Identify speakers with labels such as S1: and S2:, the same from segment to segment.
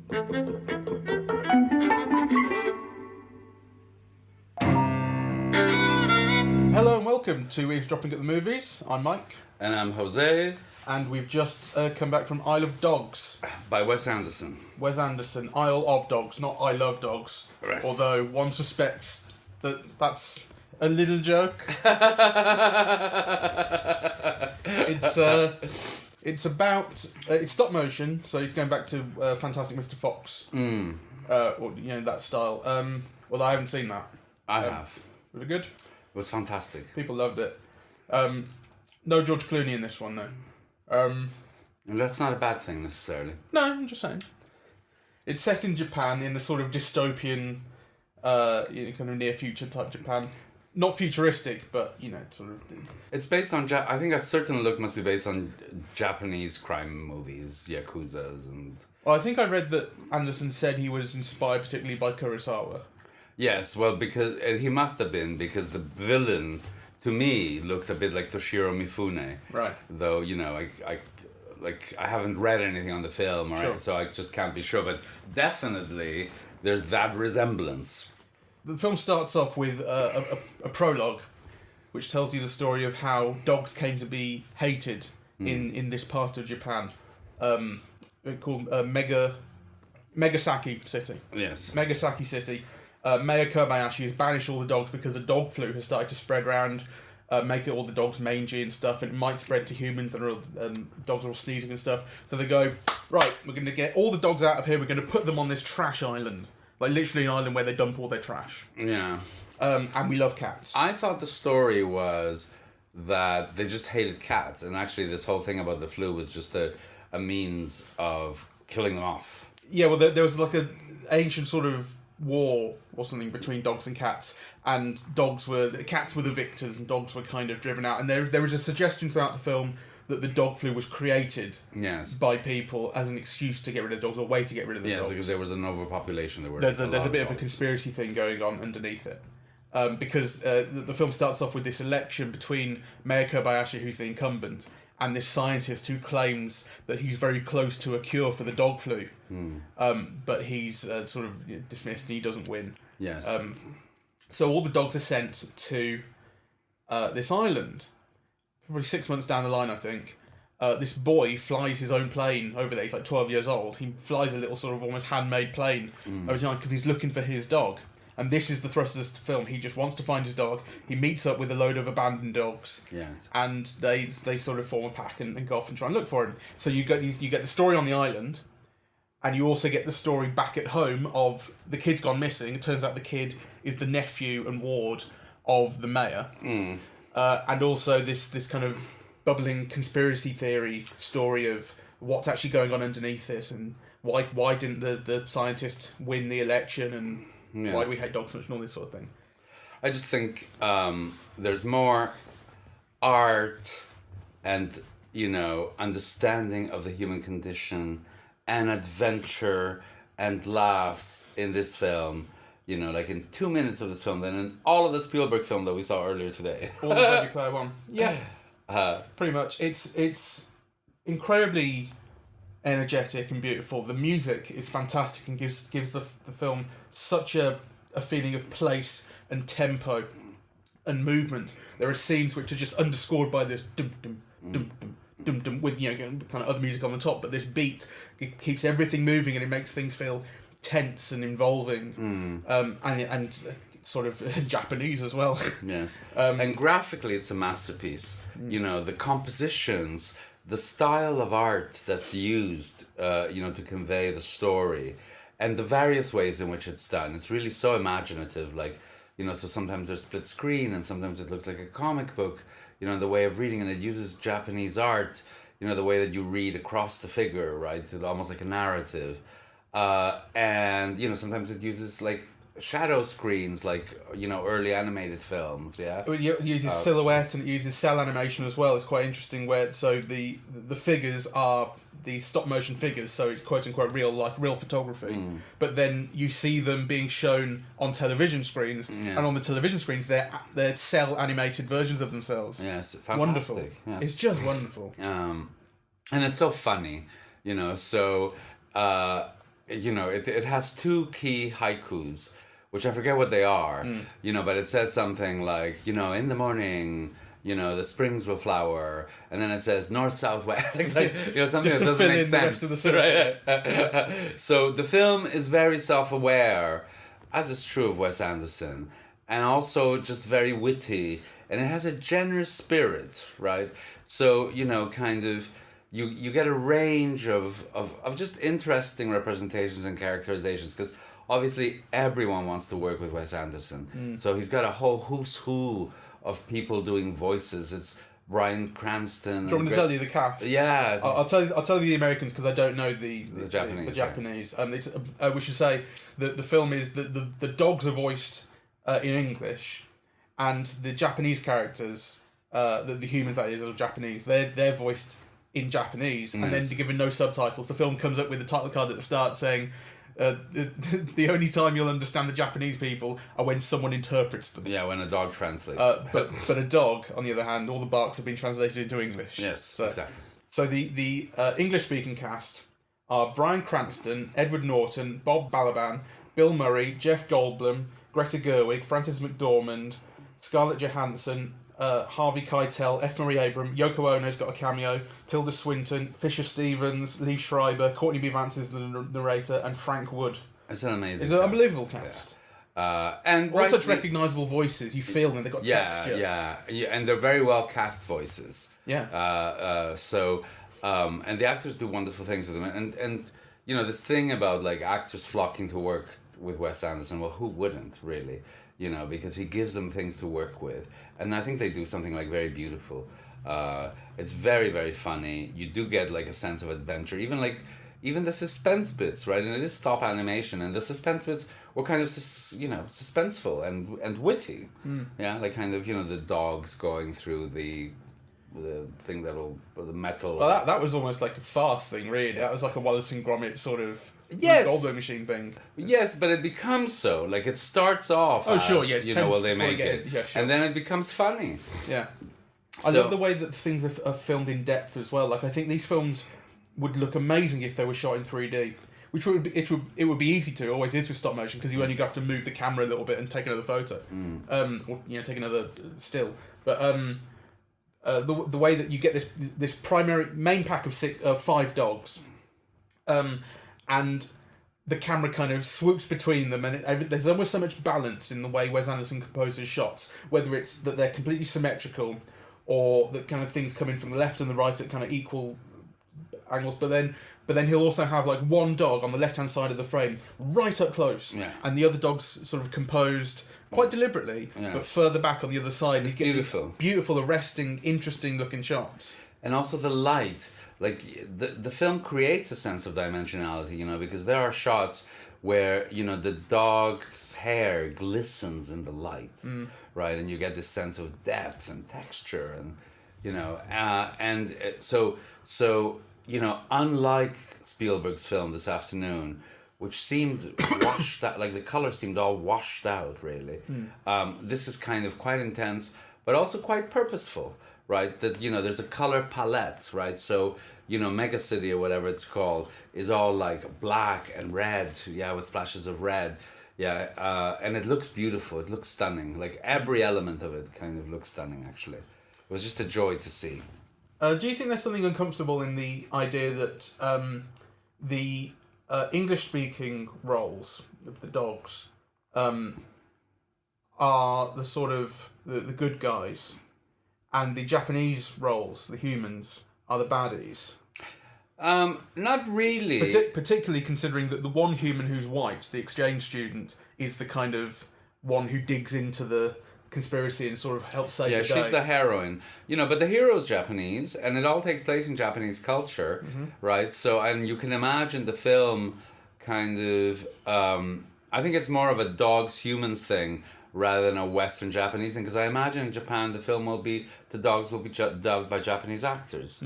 S1: Hello and welcome to Eavesdropping at the Movies. I'm Mike.
S2: And I'm Jose.
S1: And we've just come back from Isle of Dogs.
S2: By Wes Anderson.
S1: Wes Anderson, Isle of Dogs, not I Love Dogs.
S2: Right.
S1: Although one suspects that that's a little joke. It's about... it's stop motion, so it's going back to Fantastic Mr. Fox. Or, that style. Although I haven't seen that.
S2: I have.
S1: Was it good?
S2: It was fantastic.
S1: People loved it. No George Clooney in this one, though.
S2: And that's not a bad thing, necessarily.
S1: No, I'm just saying. It's set in Japan, in a sort of dystopian, kind of near-future type Japan. Not futuristic, but, sort of...
S2: It's based on... I think a certain look must be based on Japanese crime movies, Yakuzas and...
S1: Well, I think I read that Anderson said he was inspired particularly by Kurosawa.
S2: Yes, well, because... he must have been, because the villain, to me, looked a bit like Toshiro Mifune.
S1: Right.
S2: Though, I haven't read anything on the film, right?
S1: Sure.
S2: So I just can't be sure, but definitely there's that resemblance.
S1: The film starts off with a prologue, which tells you the story of how dogs came to be hated in this part of Japan, called Megasaki City.
S2: Yes.
S1: Megasaki City. Mayor Kobayashi has banished all the dogs because the dog flu has started to spread around, make all the dogs mangy and stuff, and it might spread to humans, and dogs are all sneezing and stuff. So they go, right, we're going to get all the dogs out of here, we're going to put them on this trash island. Like, literally an island where they dump all their trash.
S2: Yeah.
S1: And we love cats.
S2: I thought the story was that they just hated cats, and actually this whole thing about the flu was just a means of killing them off.
S1: Yeah, well, there was like an ancient sort of war or something between dogs and cats, and cats were the victors, and dogs were kind of driven out. And there was a suggestion throughout the film that the dog flu was created by people as an excuse to get rid of the dogs, or a way to get rid of the dogs. Yes,
S2: because there was an overpopulation.
S1: There's a bit of a conspiracy thing going on underneath it. Because the film starts off with this election between Mayor Kobayashi, who's the incumbent, and this scientist who claims that he's very close to a cure for the dog flu. But he's sort of dismissed and he doesn't win.
S2: Yes.
S1: So all the dogs are sent to this island. Probably 6 months down the line, I think. This boy flies his own plane over there. He's like 12 years old. He flies a little sort of almost handmade plane over time because he's looking for his dog. And this is the thrust of this film. He just wants to find his dog. He meets up with a load of abandoned dogs.
S2: Yes.
S1: And they sort of form a pack and go off and try and look for him. So you get the story on the island, and you also get the story back at home of the kid's gone missing. It turns out the kid is the nephew and ward of the mayor. And also this kind of bubbling conspiracy theory story of what's actually going on underneath it, and why didn't the scientist win the election, and why we hate dogs so much, and all this sort of thing.
S2: I just think there's more art and, understanding of the human condition and adventure and laughs in this film. Like in 2 minutes of this film, than in all of the Spielberg film that we saw earlier today.
S1: All of Ready Player One. Yeah. Pretty much. It's incredibly energetic and beautiful. The music is fantastic and gives the film such a feeling of place and tempo and movement. There are scenes which are just underscored by this dum dum dum dum dum dum with kind of other music on the top, but this beat, it keeps everything moving and it makes things feel tense and involving, and sort of Japanese as well.
S2: Yes. And graphically it's a masterpiece. The compositions, the style of art that's used, to convey the story, and the various ways in which it's done. It's really so imaginative, so sometimes there's split screen and sometimes it looks like a comic book, the way of reading, and it uses Japanese art, the way that you read across the figure, right? Almost like a narrative. And sometimes it uses shadow screens, early animated films. Yeah,
S1: it uses silhouette and it uses cell animation as well. It's quite interesting where the figures are these stop motion figures, so it's quote unquote real life, real photography. But then you see them being shown on television screens, and on the television screens they're cell animated versions of themselves.
S2: Yes, fantastic.
S1: Wonderful.
S2: Yes.
S1: It's just wonderful.
S2: And it's so funny, So it has two key haikus, which I forget what they are, but it says something like, in the morning, the springs will flower, and then it says north, south, west. It's like, something
S1: Just
S2: that
S1: to
S2: doesn't
S1: fill
S2: make
S1: in the
S2: sense.
S1: rest of the sentence.
S2: Right? So the film is very self-aware, as is true of Wes Anderson, and also just very witty, and it has a generous spirit, right? So, kind of, you get a range of just interesting representations and characterizations, because obviously everyone wants to work with Wes Anderson. So he's got a whole who's who of people doing voices. It's Bryan Cranston.
S1: Do you want me to tell you the cast?
S2: Yeah.
S1: I'll tell you the Americans, because I don't know the
S2: Japanese.
S1: The Japanese. We should say that the film is that the dogs are voiced in English, and the Japanese characters, the humans that is, are Japanese. They're voiced in Japanese, and then given no subtitles. The film comes up with the title card at the start saying, the only time you'll understand the Japanese people are when someone interprets them.
S2: Yeah, when a dog translates.
S1: But a dog, on the other hand, all the barks have been translated into English.
S2: Yes, exactly.
S1: So the English-speaking cast are Bryan Cranston, Edward Norton, Bob Balaban, Bill Murray, Jeff Goldblum, Greta Gerwig, Frances McDormand, Scarlett Johansson, Harvey Keitel, F. Murray Abraham, Yoko Ono's got a cameo, Tilda Swinton, Fisher Stevens, Lee Schreiber, Courtney B. Vance is the narrator, and Frank Wood.
S2: It's an amazing
S1: It's an unbelievable cast.
S2: Yeah. And
S1: all such recognisable voices. You feel them, they've got texture.
S2: Yeah, and they're very well cast voices.
S1: Yeah.
S2: And the actors do wonderful things with them. And this thing about like actors flocking to work with Wes Anderson, well, who wouldn't really? Because he gives them things to work with. And I think they do something like very beautiful. It's very, very funny. You do get like a sense of adventure. Even the suspense bits, right? And it is stop animation, and the suspense bits were kind of, suspenseful and witty. Yeah, like kind of, the dogs going through the thing the metal.
S1: Well, that was almost like a farce thing, really. That was like a Wallace and Gromit sort of Goldblum machine thing.
S2: Yes, but it becomes so. Like it starts off.
S1: Oh, sure, yes.
S2: Well, they make it,
S1: yeah, sure.
S2: and then it becomes funny.
S1: Yeah, I love the way that things are filmed in depth as well. Like I think these films would look amazing if they were shot in 3D, which it would be easy to. Always is with stop motion, because you only have to move the camera a little bit and take another photo, or take another still. But the way that you get this main pack of 5 dogs, and the camera kind of swoops between them, and there's almost so much balance in the way Wes Anderson composes shots, whether it's that they're completely symmetrical, or that kind of things come in from the left and the right at kind of equal angles, but then he'll also have like one dog on the left hand side of the frame right up close, and the other dog's sort of composed quite deliberately, but further back on the other side.
S2: It's beautiful.
S1: Beautiful, arresting, interesting looking shots.
S2: And also the light. Like, the film creates a sense of dimensionality, because there are shots where, the dog's hair glistens in the light, right? And you get this sense of depth and texture and, so, unlike Spielberg's film This Afternoon, which seemed washed out, like the color seemed all washed out, really. This is kind of quite intense, but also quite purposeful, right? That, there's a color palette, right? So, Mega City or whatever it's called is all like black and red, with splashes of red. And it looks beautiful, it looks stunning. Like every element of it kind of looks stunning, actually. It was just a joy to see.
S1: Do you think there's something uncomfortable in the idea that the English-speaking roles, the dogs, are the sort of the good guys, and the Japanese roles, the humans, are the baddies?
S2: Not really.
S1: Particularly considering that the one human who's white, the exchange student, is the kind of one who digs into the conspiracy and sort of helps save the day.
S2: Yeah, she's the heroine. But the hero's Japanese, and it all takes place in Japanese culture, right? So, and you can imagine the film kind of... I think it's more of a dogs-humans thing rather than a Western Japanese thing, because I imagine in Japan the dogs will be dubbed by Japanese actors.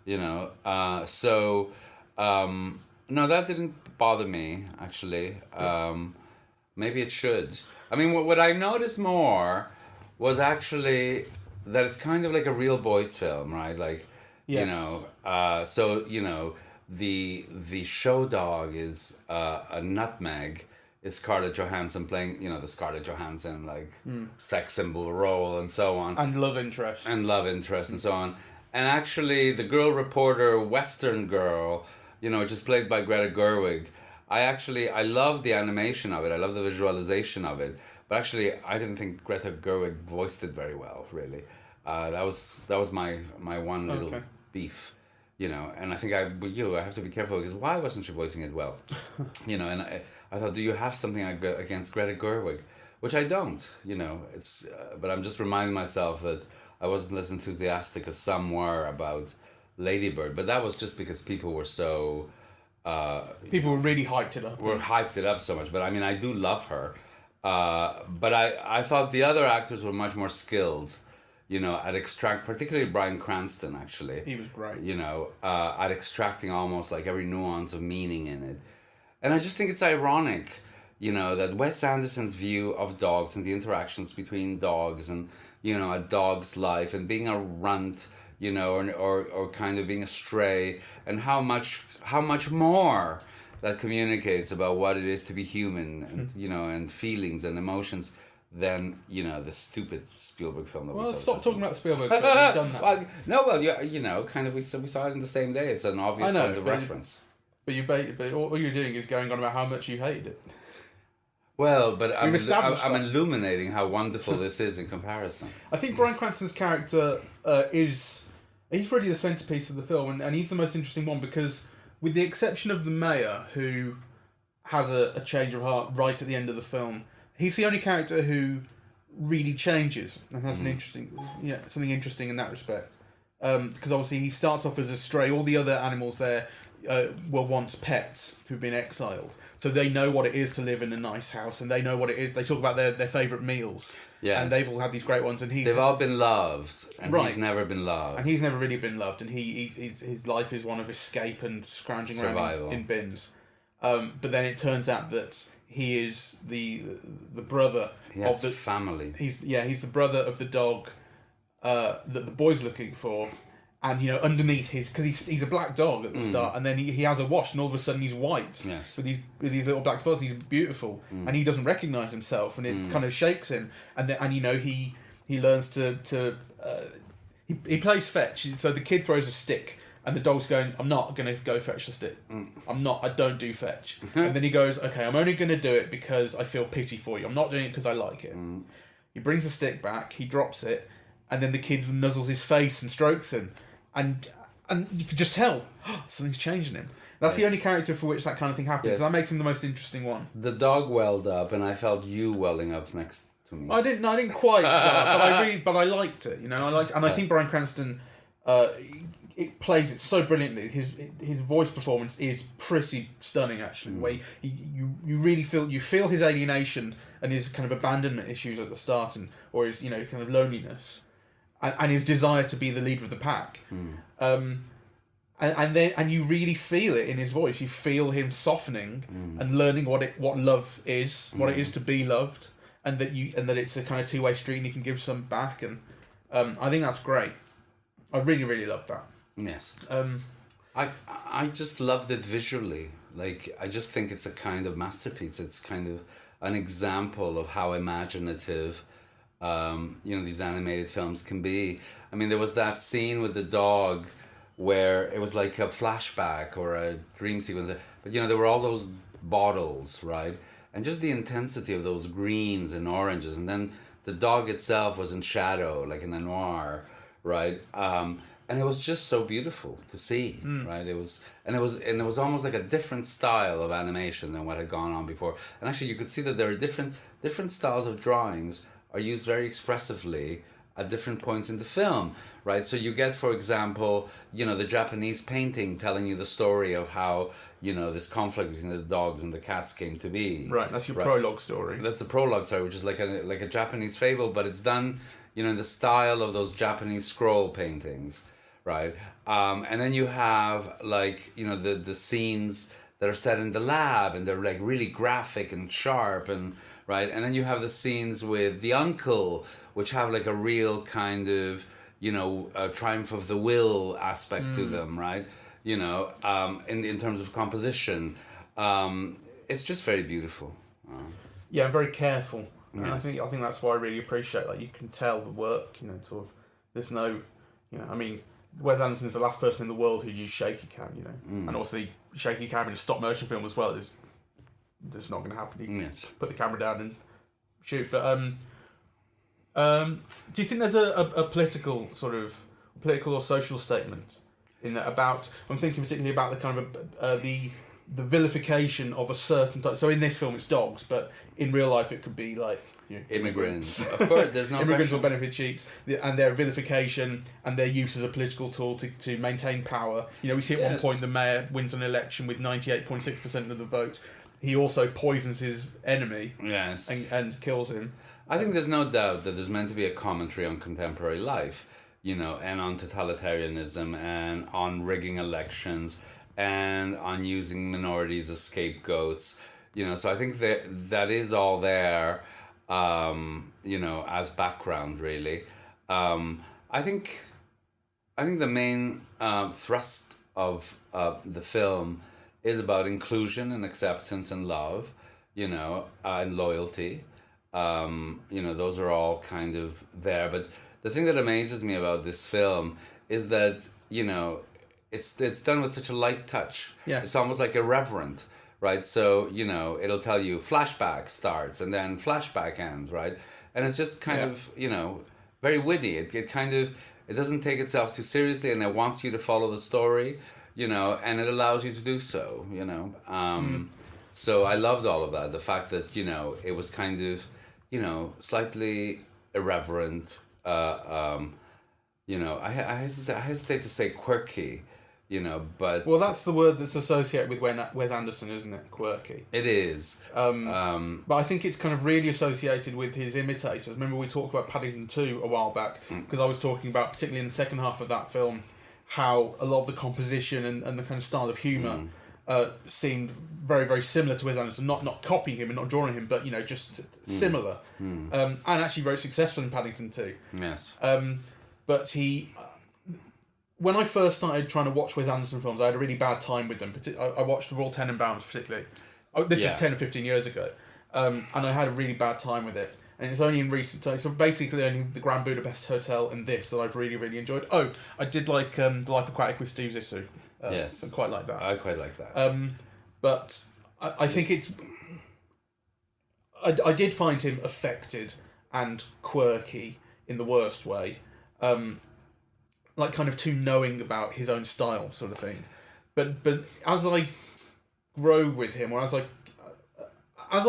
S2: No, that didn't bother me, actually. Maybe it should. I mean, what I noticed more was actually that it's kind of like a real boys film, right? Like,
S1: yes.
S2: the show dog is a nutmeg. Is Scarlett Johansson playing, the Scarlett Johansson like sex symbol role and so on,
S1: and love interest
S2: and so on. And actually, the girl reporter, Western girl, just played by Greta Gerwig. I love the animation of it. I love the visualization of it. But actually, I didn't think Greta Gerwig voiced it very well. Really, that was my one little beef. And I think I have to be careful because why wasn't she voicing it well? And I thought, do you have something against Greta Gerwig? Which I don't, it's, but I'm just reminding myself that I wasn't as enthusiastic as some were about Lady Bird, but that was just because people were so...
S1: people were really hyped it up.
S2: Hyped it up so much, but I mean, I do love her. But I thought the other actors were much more skilled, at particularly Bryan Cranston, actually.
S1: He was great.
S2: At extracting almost like every nuance of meaning in it. And I just think it's ironic, that Wes Anderson's view of dogs and the interactions between dogs and, a dog's life and being a runt, or kind of being a stray, and how much more that communicates about what it is to be human and, and feelings and emotions than, the stupid Spielberg film that we saw.
S1: Well, stop talking about Spielberg. We've done that.
S2: Kind of, we saw it in the same day. It's an obvious point of reference.
S1: But all you're doing is going on about how much you hated it.
S2: Well, but I'm illuminating how wonderful this is in comparison.
S1: I think Bryan Cranston's character he's really the centerpiece of the film, and he's the most interesting one because, with the exception of the mayor, who has a change of heart right at the end of the film, he's the only character who really changes and has something interesting in that respect. Because obviously he starts off as a stray. All the other animals there were once pets who've been exiled. So they know what it is to live in a nice house, and they know what it is. They talk about their favourite meals. Yes. And they've all had these great ones. And they've
S2: all been loved, and he's never been loved.
S1: And he's never really been loved, and his life is one of escape and scrounging around in bins. But then it turns out that he is the brother of the
S2: family.
S1: He's the brother of the dog that the boy's looking for. And underneath because he's a black dog at the start, and then he has a wash, and all of a sudden he's white.
S2: Yes.
S1: With these little black spots. He's beautiful, and he doesn't recognize himself, and it kind of shakes him. And he learns to he plays fetch. So the kid throws a stick, and the dog's going, "I'm not going to go fetch the stick. I don't do fetch." And then he goes, "Okay, I'm only going to do it because I feel pity for you. I'm not doing it because I like it." He brings the stick back. He drops it, and then the kid nuzzles his face and strokes him. And you could just tell something's changing him. That's the only character for which that kind of thing happens. Yes. That makes him the most interesting one.
S2: The dog welled up, and I felt you welling up next to me.
S1: I didn't quite, but I liked it. I think Bryan Cranston, it plays it so brilliantly. His voice performance is pretty stunning, actually. Where you really feel his alienation and his kind of abandonment issues at the start, or his kind of loneliness. And his desire to be the leader of the pack, and you really feel it in his voice. You feel him softening and learning what love is, what it is to be loved, and that it's a kind of two-way street, and he can give some back. And I think that's great. I really, really love that.
S2: Yes. I just loved it visually. Like, I just think it's a kind of masterpiece. It's kind of an example of how imaginative these animated films can be. I mean, there was that scene with the dog where it was like a flashback or a dream sequence, but there were all those bottles, right? And just the intensity of those greens and oranges, and then the dog itself was in shadow, like in a noir, right? And it was just so beautiful to see, right? It was almost like a different style of animation than what had gone on before. And actually, you could see that there are different styles of drawings are used very expressively at different points in the film, right? So you get, for example, the Japanese painting telling you the story of how, this conflict between the dogs and the cats came to be.
S1: Right, that's your prologue story.
S2: That's the prologue story, which is like a Japanese fable, but it's done, in the style of those Japanese scroll paintings, right? And then you have, the scenes that are set in the lab, and they're, really graphic and sharp and... Right, and then you have the scenes with the uncle, which have a real kind of, triumph of the will aspect to them, right? in terms of composition. It's just very beautiful.
S1: Yeah, I'm very careful. And
S2: Yes.
S1: I think that's why I really appreciate. Like, you can tell the work. Sort of. There's no, I mean, Wes Anderson's the last person in the world who used shaky cam. And obviously shaky cam in a stop motion film as well is just not going to happen. You can
S2: Yes.
S1: put the camera down and shoot. But do you think there's a political or social statement in that about? I'm thinking particularly about the kind of the vilification of a certain type. So in this film, it's dogs, but in real life, it could be like
S2: Immigrants. Of course, there's no
S1: immigrants
S2: question.
S1: or benefit cheats, and their vilification and their use as a political tool to maintain power. We see at one
S2: Yes.
S1: point the mayor wins an election with 98.6% of the vote. He also poisons his enemy
S2: Yes.
S1: and kills him.
S2: I think there's no doubt that there's meant to be a commentary on contemporary life, and on totalitarianism and on rigging elections and on using minorities as scapegoats. So I think that is all there, as background, really. I think the main thrust of the film is about inclusion and acceptance and love, and loyalty. Those are all kind of there. But the thing that amazes me about this film is that, it's done with such a light touch.
S1: Yeah.
S2: It's almost like irreverent, right? So, it'll tell you flashback starts and then flashback ends, right? And it's just kind of, very witty. It doesn't take itself too seriously, and it wants you to follow the story, and it allows you to do so, So I loved all of that. The fact that, it was kind of, slightly irreverent. I hesitate to say quirky, but...
S1: Well, that's the word that's associated with Wes Anderson, isn't it? Quirky.
S2: It is.
S1: But I think it's kind of really associated with his imitators. Remember we talked about Paddington 2 a while back, because I was talking about, particularly in the second half of that film, how a lot of the composition and the kind of style of humour seemed very, very similar to Wes Anderson. Not copying him and not drawing him, but, just similar. And actually very successful in Paddington 2.
S2: Yes.
S1: But when I first started trying to watch Wes Anderson films, I had a really bad time with them. I watched The Royal Tenenbaums particularly. This was 10 or 15 years ago. And I had a really bad time with it. And it's only in recent times, so basically only the Grand Budapest Hotel and this that I've really, really enjoyed. Oh, I did like The Life Aquatic with Steve Zissou.
S2: Yes.
S1: I quite like that.
S2: I quite like that.
S1: But I think it's... I did find him affected and quirky in the worst way. Like kind of too knowing about his own style sort of thing. But as I grow with him, or as I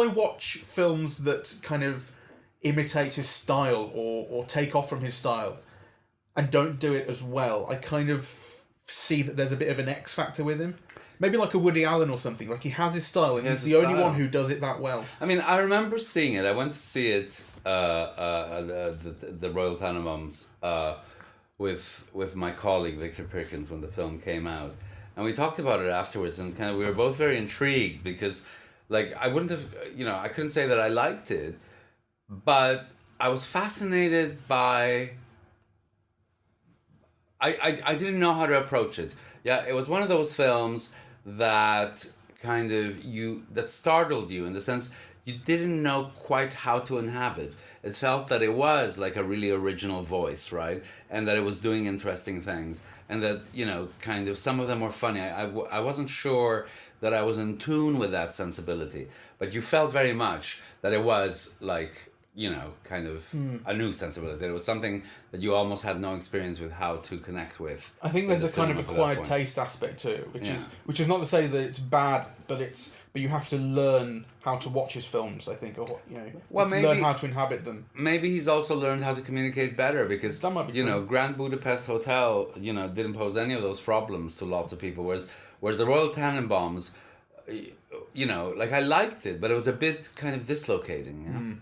S1: watch films that kind of imitate his style or take off from his style and don't do it as well, I kind of see that there's a bit of an X factor with him. Maybe like a Woody Allen or something. Like, he has his style, and he's the only one who does it that well.
S2: I mean, I remember seeing it. I went to see it, the Royal Tenenbaums, with my colleague Victor Perkins when the film came out, and we talked about it afterwards, and kind of we were both very intrigued because, like, I wouldn't have, I couldn't say that I liked it, but I was fascinated by. I didn't know how to approach it. Yeah, it was one of those films that kind of that startled you in the sense you didn't know quite how to inhabit. It felt that it was like a really original voice, right? And that it was doing interesting things. And that, kind of some of them were funny. I wasn't sure that I was in tune with that sensibility. But you felt very much that it was like, kind of a new sensibility. It was something that you almost had no experience with how to connect with.
S1: I think there's a kind of acquired taste aspect to it, which is not to say that it's bad, but you have to learn how to watch his films, I think, or maybe learn how to inhabit them.
S2: Maybe he's also learned how to communicate better because
S1: that might be
S2: Grand Budapest Hotel, didn't pose any of those problems to lots of people, whereas the Royal Tenenbaums, like I liked it, but it was a bit kind of dislocating. Yeah?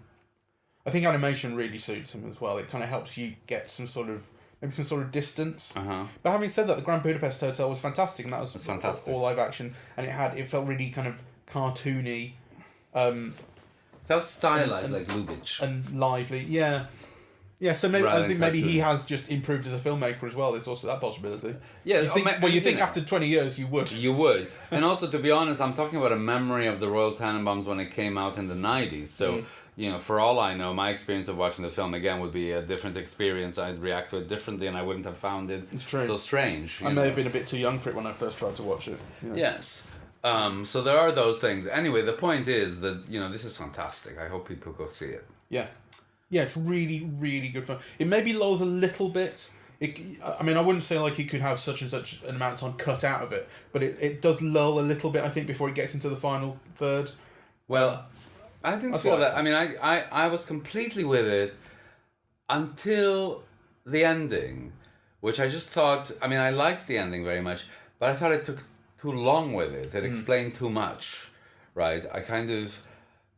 S1: I think animation really suits him as well. It kind of helps you get some sort of distance. But having said that, the Grand Budapest Hotel was fantastic, and that was
S2: fantastic.
S1: All live action, and it felt really kind of cartoony.
S2: Felt stylized like Lubitsch.
S1: And lively, yeah. Yeah, so maybe
S2: rather
S1: I
S2: than
S1: think maybe he
S2: cartoon.
S1: has just improved as a filmmaker as well. There's also that possibility.
S2: Yeah,
S1: you think,
S2: you
S1: think
S2: know.
S1: after 20 years you would.
S2: You would. And also, to be honest, I'm talking about a memory of the Royal Tenenbaums when it came out in the 90s. So, you know, for all I know, my experience of watching the film again would be a different experience. I'd react to it differently and I wouldn't have found it so strange.
S1: I may have been a bit too young for it when I first tried to watch it. Yeah.
S2: Yes. So there are those things. Anyway, the point is that, you know, this is fantastic. I hope people go see it.
S1: Yeah. Yeah, it's really, really good fun. It maybe lulls a little bit. I mean, I wouldn't say like it could have such and such an amount of time cut out of it, but it does lull a little bit, I think, before it gets into the final third.
S2: Well, I didn't feel that. I mean, I was completely with it until the ending, which I just thought, I mean, I liked the ending very much, but I thought it took too long with it. It explained too much, right? I kind of...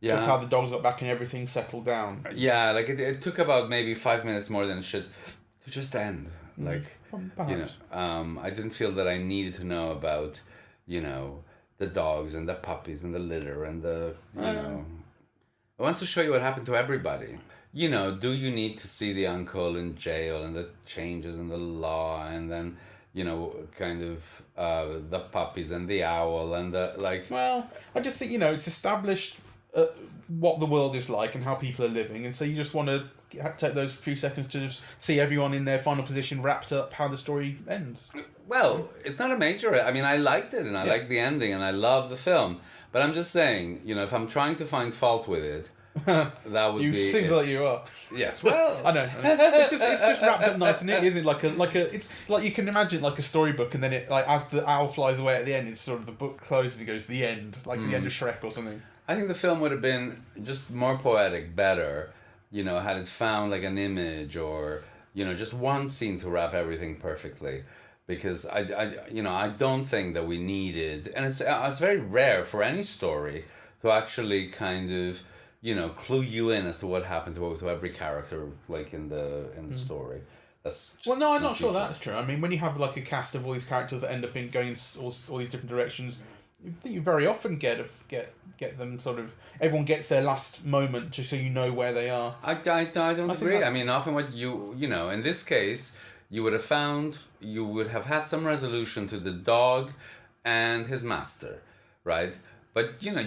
S2: Yeah.
S1: Just how the dogs got back and everything settled down.
S2: Yeah, like it took about maybe 5 minutes more than it should to just end. Like,
S1: Perhaps.
S2: you know, I didn't feel that I needed to know about, you know, the dogs and the puppies and the litter and the, you know. It wants to show you what happened to everybody. You know, do you need to see the uncle in jail and the changes in the law and then, you know, kind of the puppies and the owl and the, like...
S1: Well, I just think, you know, it's established... what the world is like and how people are living, and so you just want to take those few seconds to just see everyone in their final position wrapped up, how the story ends.
S2: Well, it's not a major... I mean, I liked it, and I liked the ending, and I love the film. But I'm just saying, you know, if I'm trying to find fault with it, that would be...
S1: You seem like you are.
S2: Yes, well...
S1: I know. It's just wrapped up nice and neat, isn't it? It's like you can imagine like a storybook, and then it, like, as the owl flies away at the end, it's sort of the book closes and it goes to the end, like the end of Shrek or something.
S2: I think the film would have been just more poetic, better, you know, had it found like an image or, you know, just one scene to wrap everything perfectly. Because I don't think that we needed, and it's very rare for any story to actually kind of, you know, clue you in as to what happened to every character, like in the story. That's just
S1: well, no, I'm not sure
S2: decent.
S1: that's true. I mean, when you have like a cast of all these characters that end up in going in all these different directions, you very often get them sort of, everyone gets their last moment just so you know where they are.
S2: I don't agree. I mean, often what you know, in this case, you would have had some resolution to the dog and his master, right? But, you know,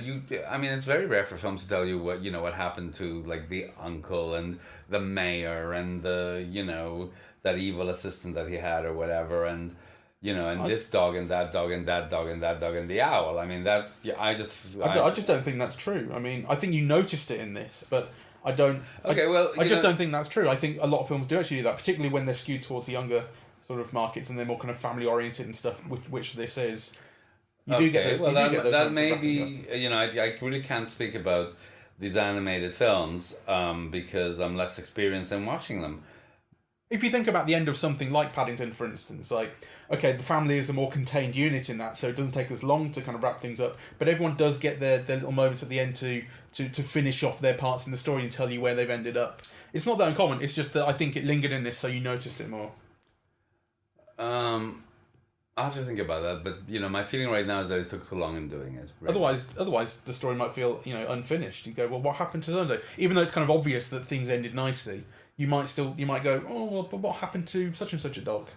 S2: I mean, it's very rare for films to tell you what happened to, like, the uncle and the mayor and the, you know, that evil assistant that he had or whatever, and, you know, and this dog and that dog and that dog and that dog and the owl. I mean, I just
S1: don't think that's true. I mean, I think you noticed it in this, but I don't...
S2: Okay, well...
S1: I just don't think that's true. I think a lot of films do actually do that, particularly when they're skewed towards the younger sort of markets and they're more kind of family-oriented and stuff, which this is. You do get those.
S2: That may be... You know, I really can't speak about these animated films because I'm less experienced in watching them.
S1: If you think about the end of something like Paddington, for instance, like, okay, the family is a more contained unit in that, so it doesn't take as long to kind of wrap things up, but everyone does get their little moments at the end to finish off their parts in the story and tell you where they've ended up. It's not that uncommon, it's just that I think it lingered in this, so you noticed it more.
S2: I'll have to think about that, but, you know, my feeling right now is that it took too long in doing it. Really.
S1: Otherwise, the story might feel, you know, unfinished. You go, well, what happened to Sunday? Even though it's kind of obvious that things ended nicely, you might go, oh, well, but what happened to such and such a dog?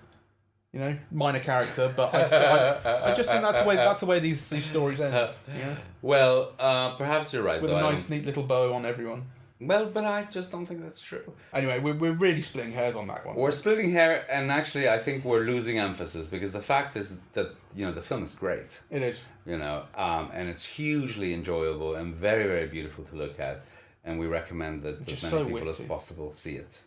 S1: You know, minor character, but I just think that's the way these stories end. Yeah.
S2: Well, perhaps you're right.
S1: With a nice, neat little bow on everyone.
S2: Well, but I just don't think that's true.
S1: Anyway, we're really splitting hairs on that one.
S2: We're splitting hair, and actually, I think we're losing emphasis because the fact is that, you know, the film is great.
S1: It is.
S2: You know, and it's hugely enjoyable and very, very beautiful to look at, and we recommend that as many people as possible see it.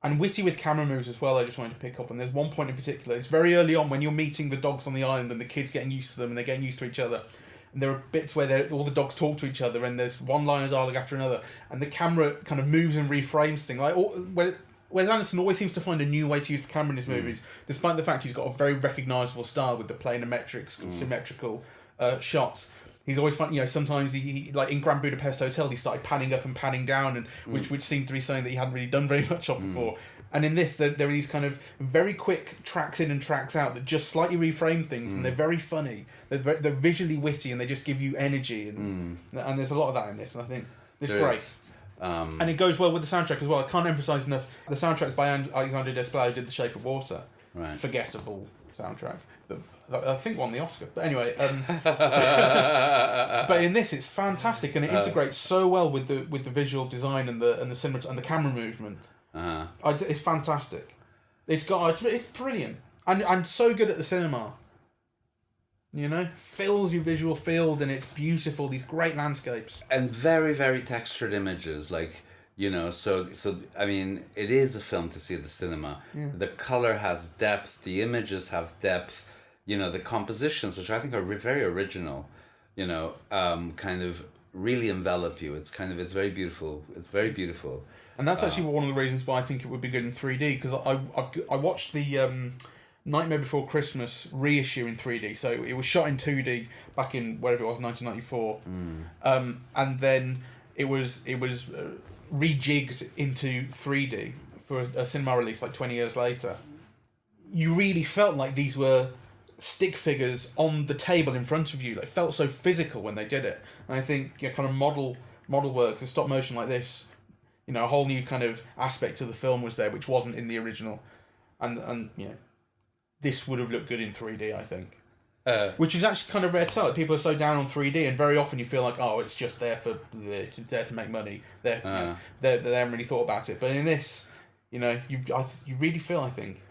S1: And witty with camera moves as well, I just wanted to pick up. And there's one point in particular, it's very early on when you're meeting the dogs on the island and the kids getting used to them and they're getting used to each other. And there are bits where all the dogs talk to each other and there's one-liner dialogue after another. And the camera kind of moves and reframes things. Like, Wes Anderson always seems to find a new way to use the camera in his movies, despite the fact he's got a very recognisable style with the planometrics, symmetrical shots. He's always fun, you know. Sometimes he like in Grand Budapest Hotel, he started panning up and panning down, and which seemed to be something that he hadn't really done very much of before. And in this, there are these kind of very quick tracks in and tracks out that just slightly reframe things, and they're very funny. They're visually witty, and they just give you energy. And there's a lot of that in this, and I think it's great. And it goes well with the soundtrack as well. I can't emphasize enough. The soundtrack's by Alexandre Desplat, who did The Shape of Water.
S2: Right.
S1: Forgettable soundtrack. I think won the Oscar. But anyway, but in this, it's fantastic, and it integrates so well with the visual design and the cinema and the camera movement. It's fantastic. It's brilliant, and so good at the cinema. You know, fills your visual field, and it's beautiful. These great landscapes
S2: and very, very textured images, like, you know. So I mean, it is a film to see at the cinema. The color has depth. The images have depth. You know, the compositions, which I think are very original. You know, kind of really envelop you. It's very beautiful. It's very beautiful.
S1: And that's actually one of the reasons why I think it would be good in 3D, because I watched the Nightmare Before Christmas reissue in 3D. So it was shot in 2D back in whatever it was, 1994, and then it was rejigged into 3D for a cinema release like 20 years later. You really felt like these were stick figures on the table in front of you. Like, felt so physical when they did it. And I think kind of model work, the stop motion like this, you know, a whole new kind of aspect to the film was there, which wasn't in the original, and you know, this would have looked good in 3D, I think. Which is actually kind of rare to tell. People are so down on 3D, and very often you feel like, oh, it's just there to make money. They haven't really thought about it. But in this, you know, you really feel, I think.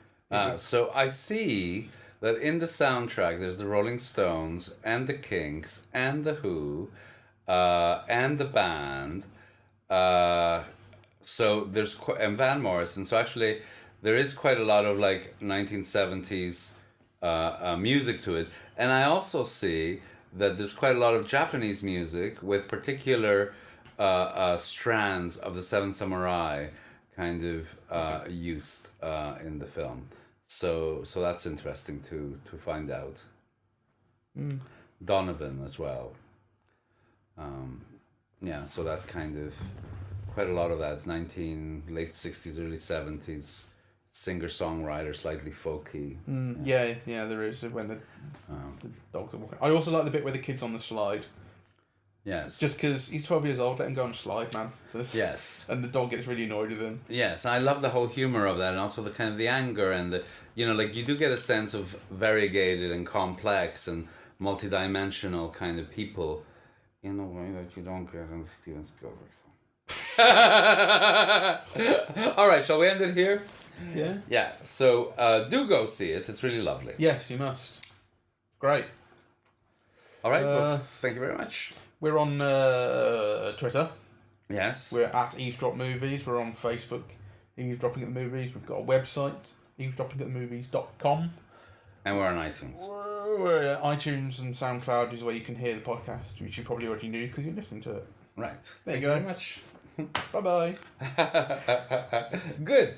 S2: So I see that in the soundtrack there's the Rolling Stones and the Kinks and the Who and the band. So there's and Van Morrison. So actually, there is quite a lot of like 1970s music to it, and I also see that there's quite a lot of Japanese music with particular strands of the Seven Samurai kind of used in the film. So that's interesting to find out. Donovan as well. Yeah, so that kind of quite a lot of that late 60s, early 70s singer-songwriter, slightly folky.
S1: Yeah, there is when the dogs are walking. I also like the bit where the kid's on the slide.
S2: Yes.
S1: Just because he's 12 years old, let him go on a slide, man.
S2: Yes.
S1: And the dog gets really annoyed with him.
S2: Yes, and I love the whole humor of that, and also the kind of the anger and the, you know, like you do get a sense of variegated and complex and multidimensional kind of people in a way that you don't get in the Steven Spielberg film. All right, shall we end it here?
S1: Yeah.
S2: Yeah. So do go see it. It's really lovely.
S1: Yes, you must. Great.
S2: All right. Well, thank you very much.
S1: We're on Twitter.
S2: Yes.
S1: We're at Eavesdrop Movies. We're on Facebook, Eavesdropping at the Movies. We've got a website, eavesdroppingatthemovies.com.
S2: And we're on iTunes.
S1: We're at iTunes and SoundCloud is where you can hear the podcast, which you probably already knew because you're listening to it.
S2: Right.
S1: There you go.
S2: Thank you very much.
S1: Bye-bye.
S2: Good.